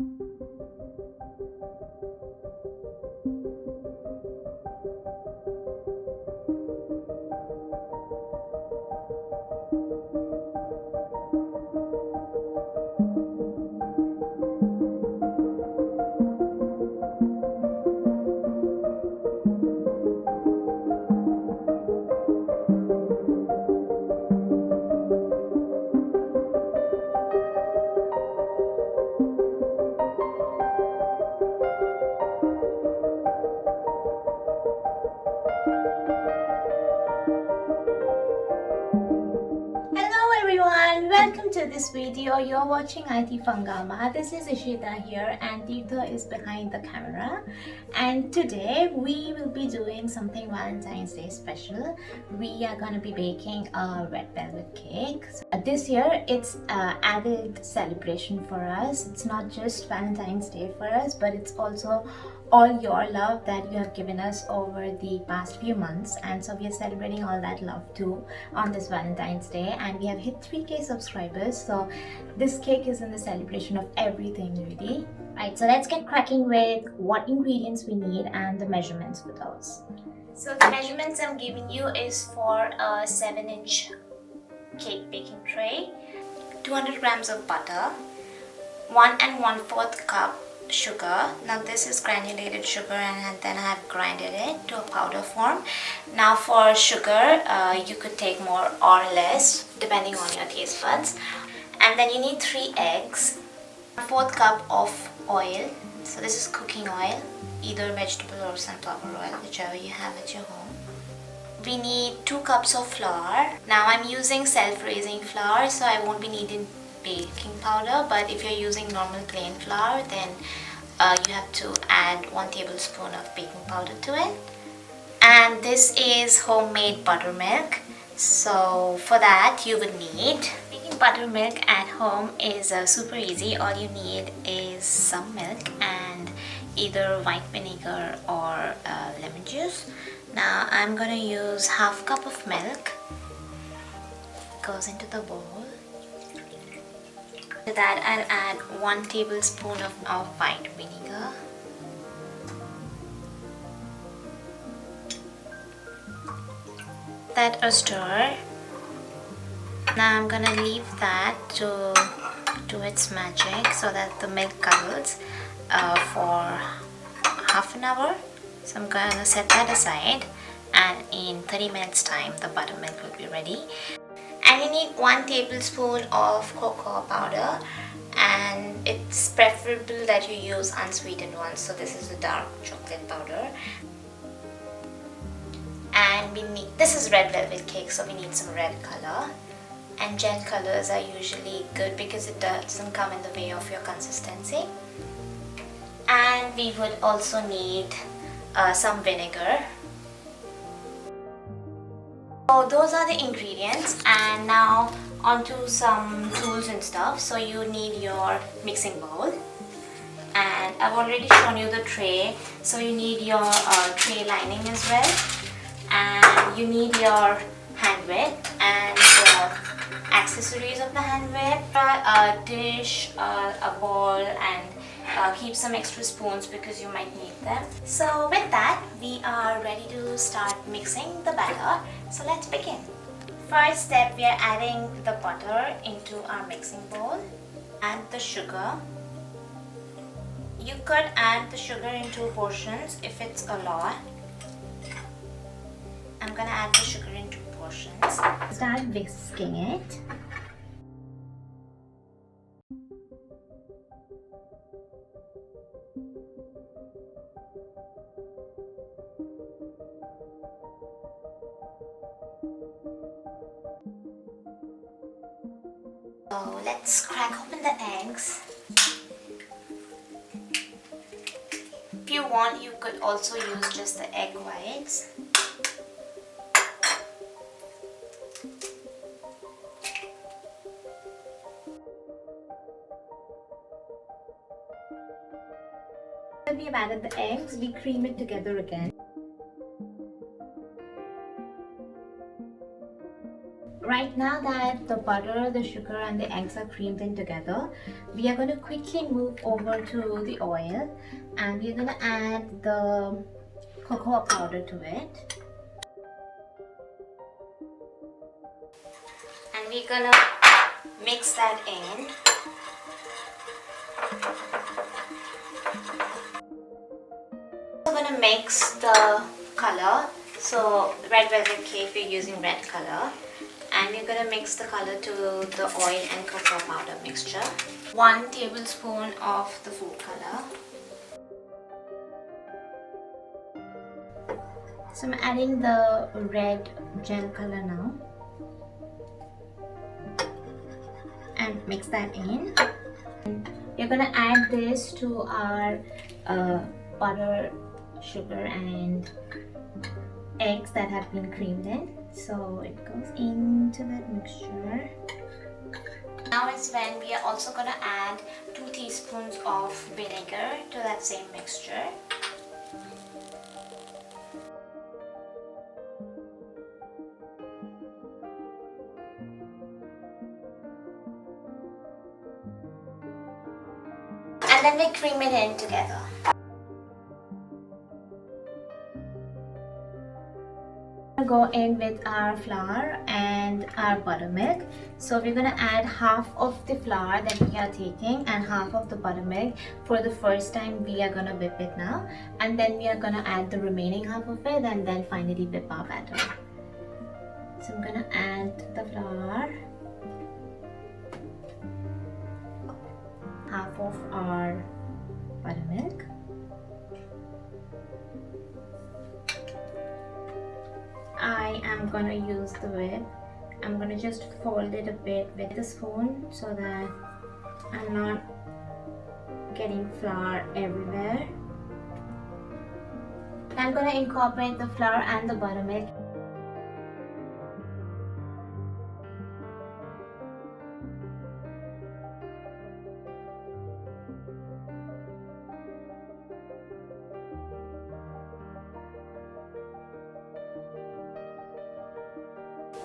Hello everyone, welcome to this video. You're watching IT Fangama. This is Ishita here and Tirtha is behind the camera. And today we will be doing something Valentine's Day special. We are going to be baking a red velvet cake. So, this year it's an added celebration for us. It's not just Valentine's Day for us, but it's also all your love that you have given us over the past few months, and so we are celebrating all that love too on this Valentine's Day. And we have hit 3K subscribers, so this cake is in the celebration of everything really. Right, so let's get cracking with what ingredients we need and the measurements for those. So the measurements I'm giving you is for a 7-inch cake baking tray, 200 grams of butter, 1 1/4 cup sugar. Now this is granulated sugar and then I have grinded it to a powder form. Now for sugar, you could take more or less depending on your taste buds. And then you need 3 eggs, 1/4 cup of oil. So this is cooking oil, either vegetable or sunflower oil, whichever you have at your home. We need 2 cups of flour. Now I'm using self-raising flour, so I won't be needing baking powder, but if you're using normal plain flour, then you have to add 1 tablespoon of baking powder to it. And this is homemade buttermilk. So for that you would need, making buttermilk at home is super easy. All you need is some milk and either white vinegar or lemon juice. Now I'm gonna use 1/2 cup of milk. Goes into the bowl. To that I'll add 1 tablespoon of white vinegar. That a stir. Now I'm gonna leave that to do its magic so that the milk curdles for half an hour. So I'm gonna set that aside, and in 30 minutes time the buttermilk will be ready. And you need 1 tablespoon of cocoa powder, and it's preferable that you use unsweetened ones. So this is a dark chocolate powder. And we need, this is red velvet cake, so we need some red color. And gel colors are usually good because it doesn't come in the way of your consistency. And we would also need some vinegar. So those are the ingredients, and now onto some tools and stuff. So you need your mixing bowl, and I've already shown you the tray, so you need your tray lining as well, and you need your hand whip and accessories of the hand whip, a dish, a bowl, and keep some extra spoons because you might need them. So with that, we are ready to start mixing the batter. So let's begin. First step, we are adding the butter into our mixing bowl. Add the sugar. You could add the sugar in 2 portions if it's a lot. I'm gonna add the sugar in 2 portions. Start whisking it. So let's crack open the eggs. If you want, you could also use just the egg whites. When we have added the eggs, we cream it together again. Right now that the butter, the sugar and the eggs are creamed in together, we are going to quickly move over to the oil and we're going to add the cocoa powder to it. And we're going to mix that in. We're going to mix the color. So red velvet cake, we're using red color. And we're going to mix the color to the oil and cocoa powder mixture. 1 tablespoon of the food color. So I'm adding the red gel color now. And mix that in. We're going to add this to our butter, sugar and eggs that have been creamed in. So it goes into that mixture. Now is when we are also going to add 2 teaspoons of vinegar to that same mixture. And then we cream it in together. Go in with our flour and our buttermilk. So we're going to add half of the flour that we are taking and half of the buttermilk. For the first time we are going to whip it now, and then we are going to add the remaining half of it and then finally whip our batter. So I'm going to add the flour, half of our buttermilk, I am going to use the whip. I'm going to just fold it a bit with the spoon so that I'm not getting flour everywhere. I'm going to incorporate the flour and the buttermilk.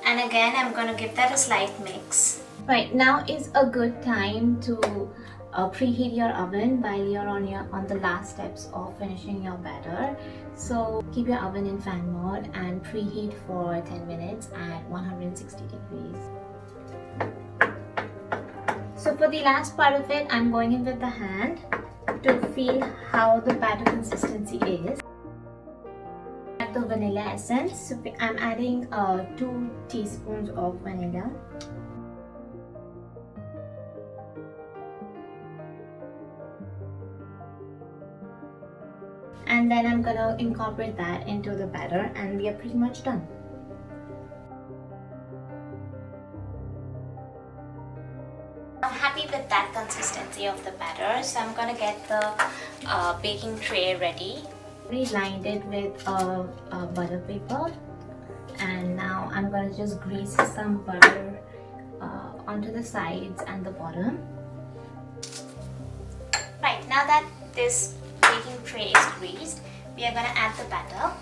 And again, I'm going to give that a slight mix. Right, now is a good time to preheat your oven while you're on the last steps of finishing your batter. So keep your oven in fan mode and preheat for 10 minutes at 160 degrees. So for the last part of it, I'm going in with the hand to feel how the batter consistency is. The vanilla essence. So I'm adding 2 teaspoons of vanilla. And then I'm gonna incorporate that into the batter and we are pretty much done. I'm happy with that consistency of the batter, so I'm gonna get the baking tray ready. We lined it with a butter paper, and now I'm going to just grease some butter onto the sides and the bottom. Right, now that this baking tray is greased, we are going to add the batter.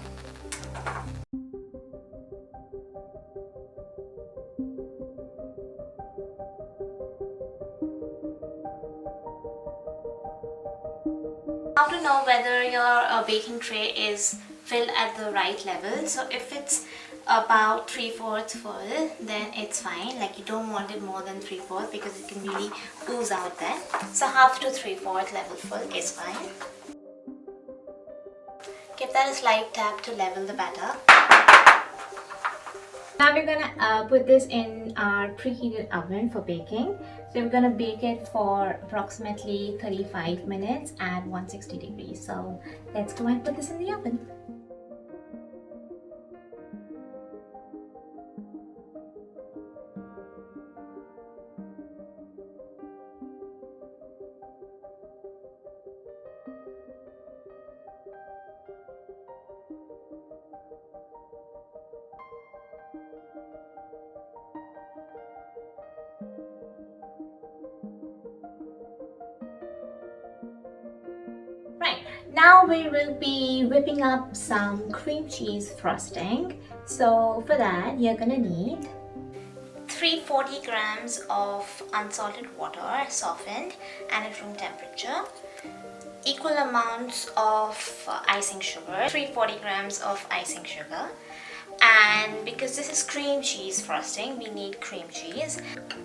How to know whether your baking tray is filled at the right level? So if it's about 3/4 full, then it's fine. Like, you don't want it more than 3/4 because it can really ooze out then. So half to 3/4 level full is fine. Give that a slight tap to level the batter. Now we're gonna put this in our preheated oven for baking. So we're gonna bake it for approximately 35 minutes at 160 degrees. So let's go and put this in the oven. Right, now we will be whipping up some cream cheese frosting. So for that, you're gonna need 340 grams of unsalted water softened and at room temperature, equal amounts of icing sugar, 340 grams of icing sugar, and because this is cream cheese frosting, we need cream cheese.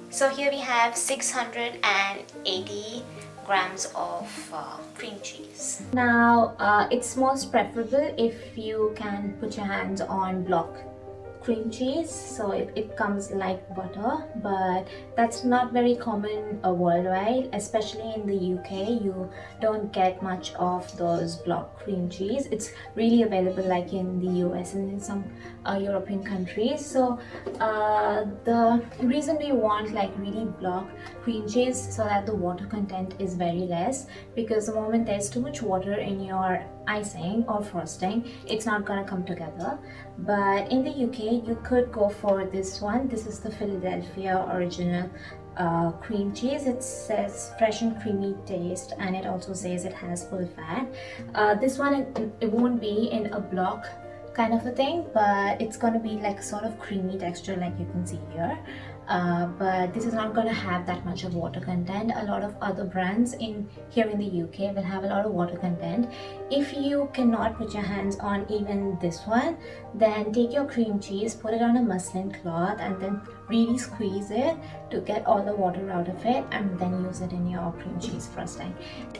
So here we have 680 grams of cream cheese. Now it's most preferable if you can put your hands on block cream cheese, so it comes like butter, but that's not very common worldwide, especially in the UK. You don't get much of those block cream cheese. It's really available like in the US and in some European countries. So the reason we want like really block cream cheese so that the water content is very less, because the moment there's too much water in your icing or frosting, it's not gonna come together. But in the UK you could go for this one. This is the Philadelphia original cream cheese. It says fresh and creamy taste, and it also says it has full fat. This one, it won't be in a block kind of a thing, but it's gonna be like sort of creamy texture like you can see here. But this is not going to have that much of water content. A lot of other brands here in the UK will have a lot of water content. If you cannot put your hands on even this one, then take your cream cheese, put it on a muslin cloth, and then really squeeze it to get all the water out of it, and then use it in your cream cheese frosting.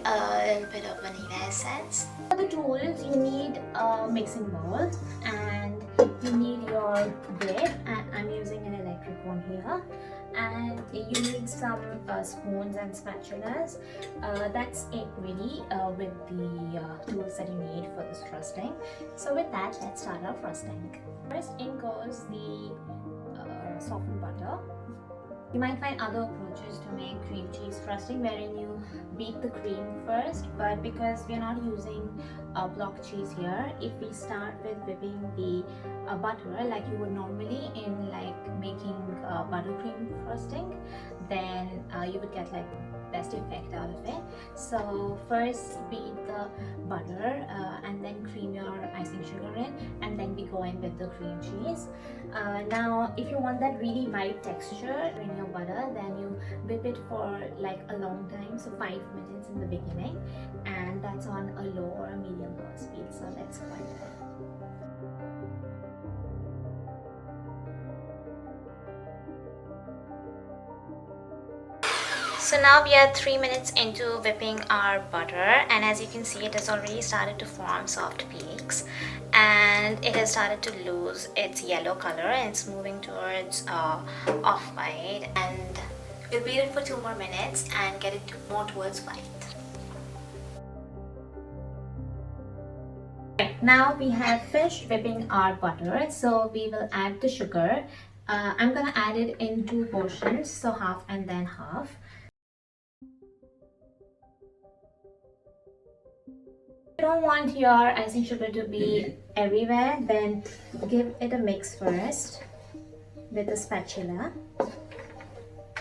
A little bit of vanilla essence. For the tools, you need a mixing bowl and you need your whip, and I'm using an electric one here, and you need some spoons and spatulas. That's it really with the tools that you need for this frosting. So with that, let's start our frosting. First in goes the softened butter. You might find other approaches to make cream cheese frosting wherein you beat the cream first, but because we're not using block cheese here, if we start with whipping the butter like you would normally in like making buttercream frosting, then you would get like best effect out of it. So first beat the butter and then cream your icing sugar in, and then we go in with the cream cheese. Now if you want that really white texture in your butter, then you whip it for like a long time, so 5 minutes in the beginning, and that's on a low or a medium low speed. So let's go ahead. So now we are 3 minutes into whipping our butter, and as you can see, it has already started to form soft peaks, and it has started to lose its yellow color, and it's moving towards off-white, and we'll beat it for 2 more minutes and get it more towards white. Now we have finished whipping our butter, so we will add the sugar. I'm gonna add it in 2 portions, so half and then half. If you don't want your icing sugar to be everywhere, then give it a mix first with a spatula,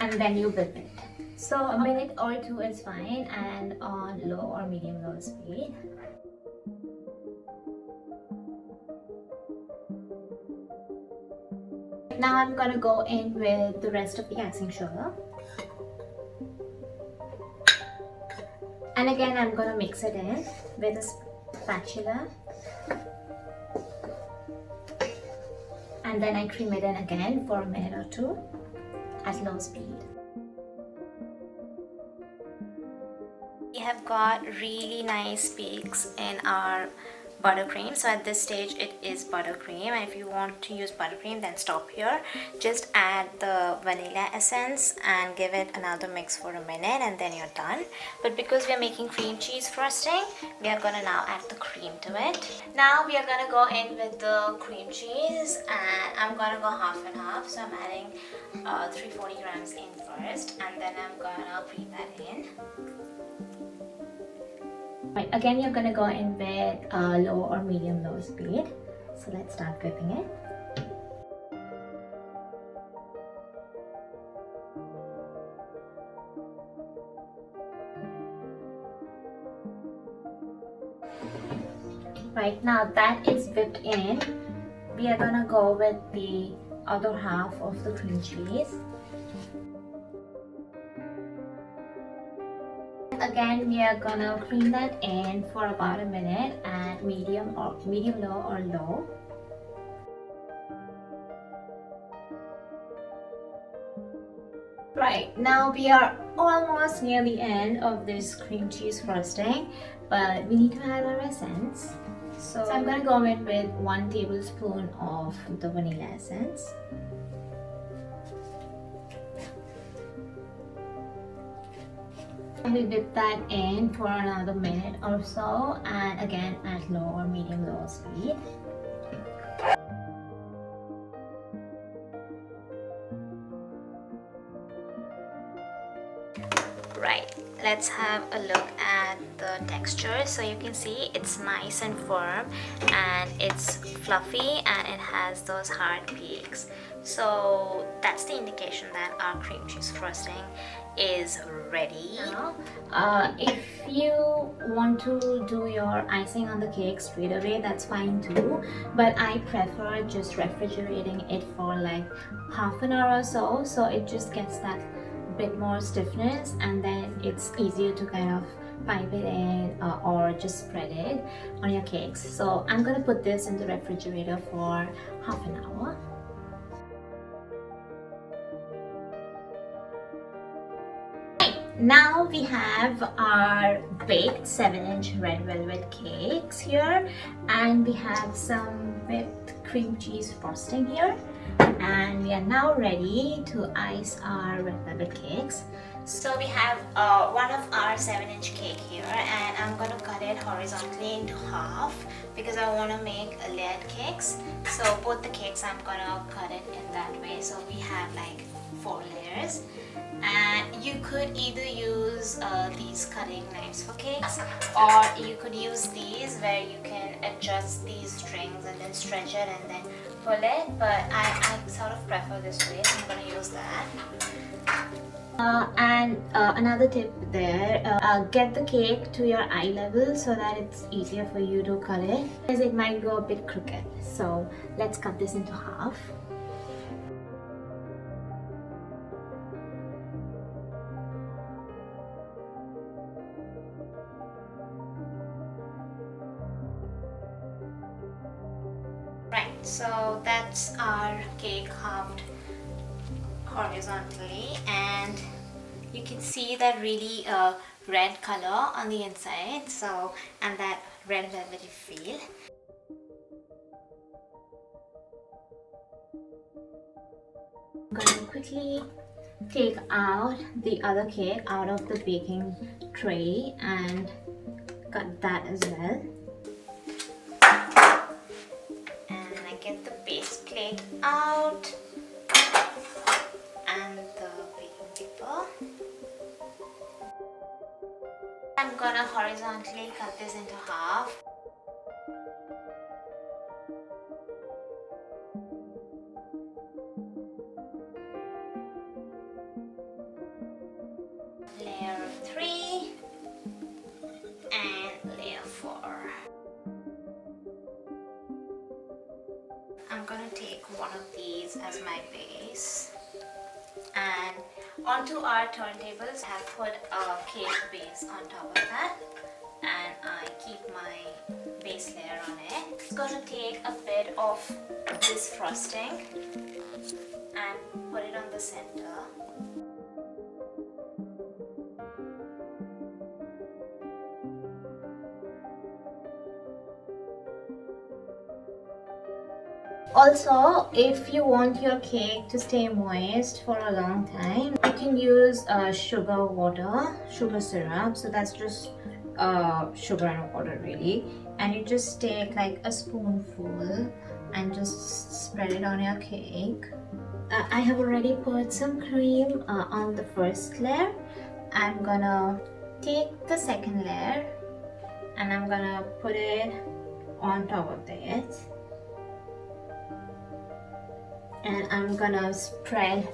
and then you whip it. So a minute or 2 is fine, and on low or medium low speed. Now I'm gonna go in with the rest of the icing sugar. And again, I'm gonna mix it in with a spatula. And then I cream it in again for a minute or 2 at low speed. We have got really nice peaks in our buttercream. So at this stage it is buttercream, and if you want to use buttercream, then stop here. Just add the vanilla essence and give it another mix for a minute, and then you're done. But because we are making cream cheese frosting, we are gonna now add the cream to it. Now we are gonna go in with the cream cheese, and I'm gonna go half and half. So I'm adding 340 grams in first, and then I'm gonna beat that in. Right, again you're going to go in with low or medium low speed. So let's start whipping it. Right, now that is whipped in, we are going to go with the other half of the cream cheese. Again, we are gonna cream that in for about a minute at medium low or low. Right, now we are almost near the end of this cream cheese frosting, but we need to add our essence. So I'm gonna go in with 1 tablespoon of the vanilla essence. We whip that in for another minute or so, and again at low or medium low speed. Right, let's have a look at the texture. So you can see it's nice and firm, and it's fluffy, and it has those hard peaks. So that's the indication that our cream cheese frosting is ready. Now, if you want to do your icing on the cake straight away, that's fine too, but I prefer just refrigerating it for like half an hour or so, so it just gets that bit more stiffness, and then it's easier to kind of pipe it in or just spread it on your cakes. So I'm gonna put this in the refrigerator for half an hour. Now we have our baked 7-inch red velvet cakes here, and we have some whipped cream cheese frosting here, and we are now ready to ice our red velvet cakes. So we have one of our 7-inch cake here, and I'm going to cut it horizontally into half because I want to make layered cakes. So both the cakes I'm going to cut it in that way, so we have like 4 layers. And you could either use these cutting knives for cakes, or you could use these where you can adjust these strings and then stretch it and then pull it, but I sort of prefer this way, so I'm going to use that. Another tip there, get the cake to your eye level so that it's easier for you to cut it, because it might go a bit crooked. So let's cut this into half. Right, so that's our cake halved horizontally, and you can see that really red color on the inside, so, and that red velvety feel. I'm going to quickly take out the other cake out of the baking tray and cut that as well. And I get the base plate out and the baking paper. I'm gonna horizontally cut this into half. Layer 3 and layer 4. I'm gonna take one of these as my base, and onto our turntables I have put a cake base on top of that, and I keep my base layer on it. It's gonna take a bit of this frosting and put it on the center. Also, if you want your cake to stay moist for a long time, you can use sugar syrup. So that's just sugar and water really, and you just take like a spoonful and just spread it on your cake. I have already put some cream on the first layer. I'm gonna take the second layer and I'm gonna put it on top of it. And I'm gonna spread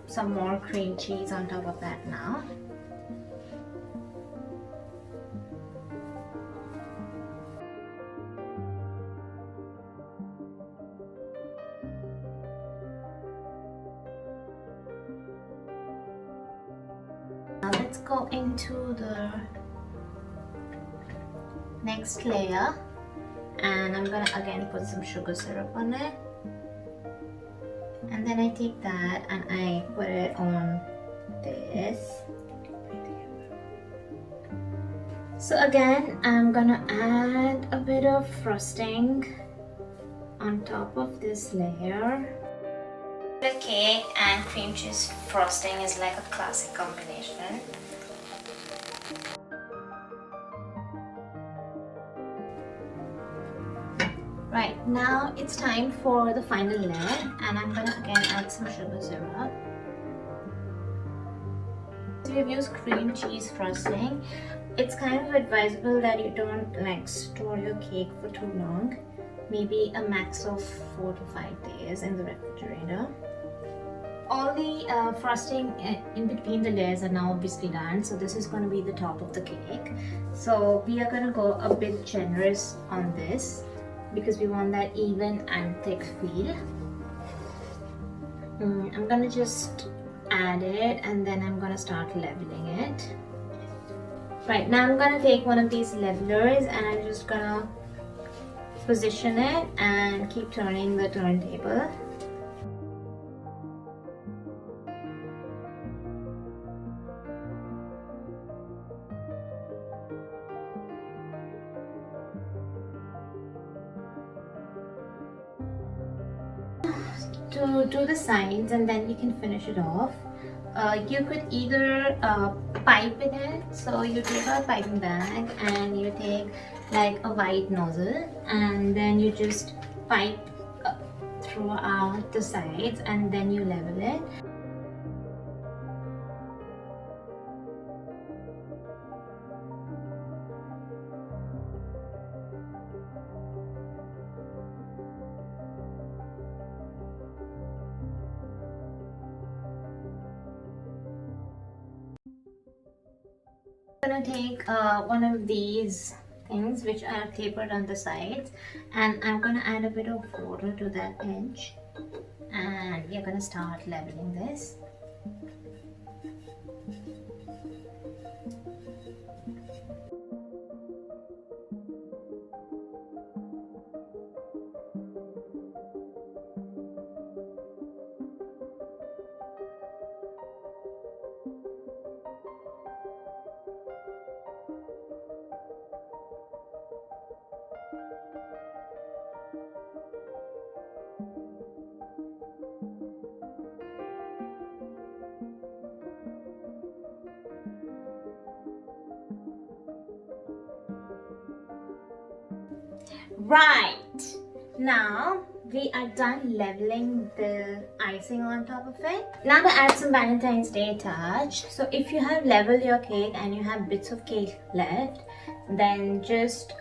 some more cream cheese on top of that now. Now let's go into the next layer, and I'm gonna again put some sugar syrup on it, and then I take that and I put it on this. So again, I'm gonna add a bit of frosting on top of this layer. The cake and cream cheese frosting is like a classic combination. Right, now it's time for the final layer, and I'm gonna again add some sugar syrup. So we've used cream cheese frosting. It's kind of advisable that you don't like store your cake for too long, maybe a max of 4 to 5 days in the refrigerator. All the frosting in between the layers are now obviously done, so this is going to be the top of the cake. So we are going to go a bit generous on this because we want that even and thick feel. I'm going to just add it, and then I'm going to start leveling it. Right, now I'm going to take one of these levelers and I'm just going to position it and keep turning the turntable. To do the sides, and then we can finish it off. You could either pipe in it, so you take a piping bag and you take like a wide nozzle, and then you just pipe throughout the sides, and then you level it. I'm gonna take one of these things which I have tapered on the sides, and I'm gonna add a bit of water to that edge, and we're gonna start leveling this. Right, now we are done leveling the icing on top of it. Now to add some Valentine's Day touch. So if you have leveled your cake and you have bits of cake left, then just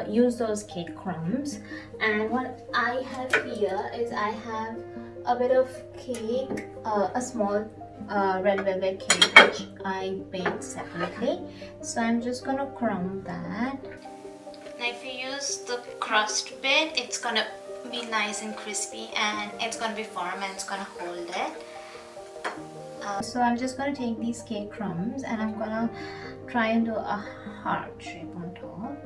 use those cake crumbs. And what I have here is I have a bit of cake, a small red velvet cake which I baked separately. So I'm just gonna crumb that. Now if you use the crust bit, it's gonna be nice and crispy, and it's gonna be firm, and it's gonna hold it. So I'm just gonna take these cake crumbs and I'm gonna try and do a heart shape on top.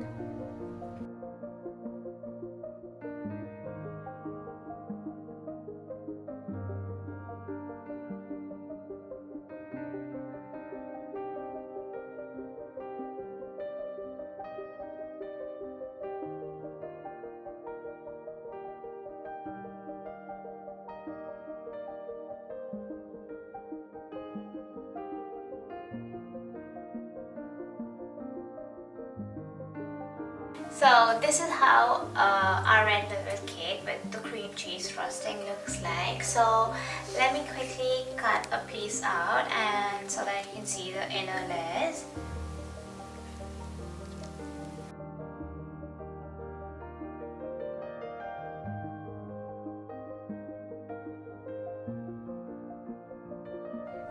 So this is how our red velvet cake with the cream cheese frosting looks like. So let me quickly cut a piece out, and so that you can see the inner layers.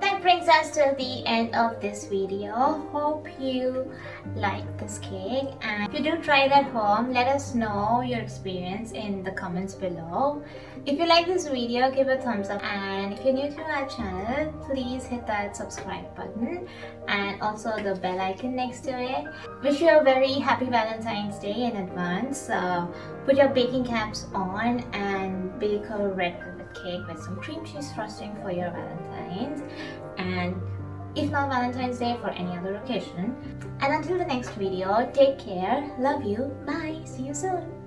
Then brings us to the end of this video. Hope you like this cake, and if you do try it at home, let us know your experience in the comments below. If you like this video, give a thumbs up, and if you're new to our channel, please hit that subscribe button and also the bell icon next to it. Wish you a very happy Valentine's Day in advance. Put your baking caps on and bake a red velvet cake with some cream cheese frosting for your Valentine's, and if not Valentine's Day, for any other occasion. And until the next video, take care, love you, bye, see you soon.